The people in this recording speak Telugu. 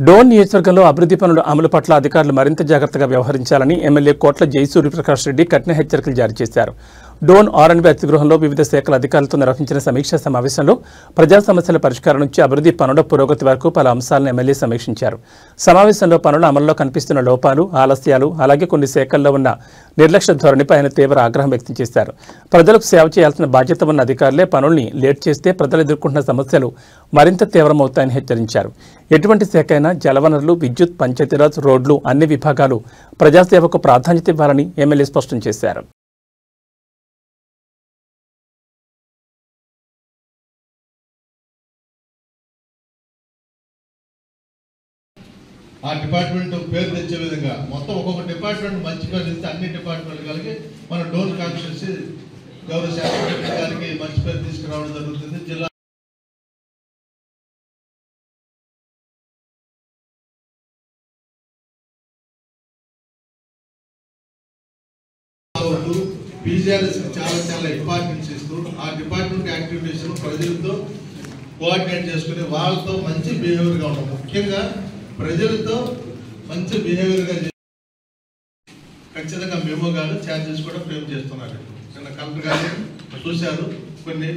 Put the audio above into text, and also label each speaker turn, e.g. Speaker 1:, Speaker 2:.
Speaker 1: డోన్ నియోజకవర్గంలో అభివృద్ధి పనుల అమలు పట్ల అధికారులు మరింత జాగ్రత్తగా వ్యవహరించాలని ఎమ్మెల్యే కోట్ల జయసూర్యప్రకాష్ రెడ్డి కఠిన హెచ్చరికలు జారీ చేశారు. డోన్ ఆర్ఎండ్బి అతిథిగృహంలో వివిధ శాఖల అధికారులతో నిర్వహించిన సమీక్షా సమావేశంలో ప్రజా సమస్యల పరిష్కారం నుంచి అభివృద్ధి పనుల పురోగతి వరకు పలు అంశాలను ఎమ్మెల్యే సమీక్షించారు. సమావేశంలో పనుల అమలులో కనిపిస్తున్న లోపాలు, ఆలస్యాలు, అలాగే కొన్ని శాఖల్లో ఉన్న నిర్లక్ష్య ధోరణిపై ఆయన తీవ్ర ఆగ్రహం వ్యక్తం చేశారు. ప్రజలకు సేవ చేయాల్సిన బాధ్యత ఉన్న అధికారులే పనుల్ని లేట్ చేస్తే ప్రజలు ఎదుర్కొంటున్న సమస్యలు మరింత తీవ్రమవుతాయని హెచ్చరించారు. ఎటువంటి శాఖ అయినా జలవనరులు, విద్యుత్, పంచాయతీరాజ్, రోడ్లు అన్ని విభాగాలు ప్రజాసేవకు ప్రాధాన్యత ఇవ్వాలని ఎమ్మెల్యే స్పష్టం చేశారు.
Speaker 2: ఆ డిపార్ట్మెంట్ పేరు తెచ్చే విధంగా మొత్తం ఒక్కొక్క డిపార్ట్మెంట్ మంచి పేరు తెస్తే అన్ని డిపార్ట్మెంట్ కలిగి మన డోన్ కాన్స్టిట్యూన్సీ గౌరవ శాసనసభ్యుల గారికి మంచి పేరు తీసుకురావడం జరుగుతుంది. జిల్లా పీజీఆర్ఎస్ చాలా ఇంపార్టెన్స్ ఇస్తూ ఆ డిపార్ట్మెంట్ యాక్టివిటీస్ ప్రజలతో కోఆర్డినేట్ చేసుకుని వాళ్ళతో మంచి బిహేవియర్గా ఉండడం, ముఖ్యంగా ప్రజలతో మంచి బిహేవియర్గా ఖచ్చితంగా మెమో గారు ఛార్జెస్ కూడా ఫ్రేమ్ చేస్తున్నారు. నిన్న కలెక్టర్ గారు చూశారు కొన్ని